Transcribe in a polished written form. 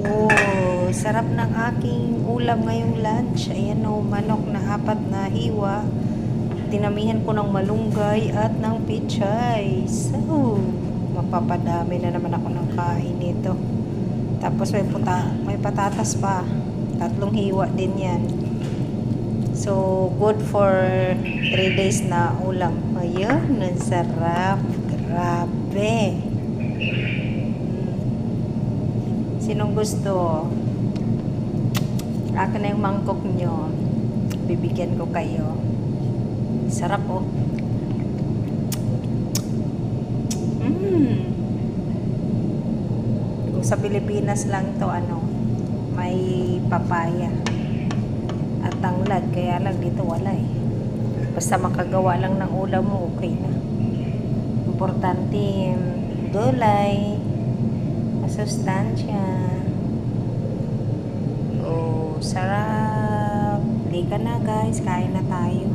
Oh, sarap ng aking ulam ngayong lunch. Ayan o, manok na 4 na hiwa. Dinamihan ko ng malunggay at ng pichay. So, mapapadami na naman ako ng kain nito. Tapos may patatas pa. 3 hiwa din yan. So, good for 3 days na ulam. Ayun, ang sarap. Grabe. Sinong gusto? Akin na yung mangkok nyo. Bibigyan ko kayo. Sarap oh. Kung sa Pilipinas lang to may papaya at tanglad, kaya lang dito wala eh. Basta makagawa lang ng ulam mo, okay na. Importante gulay, masustansya. Oh, sarap. Halika na guys, kain na tayo.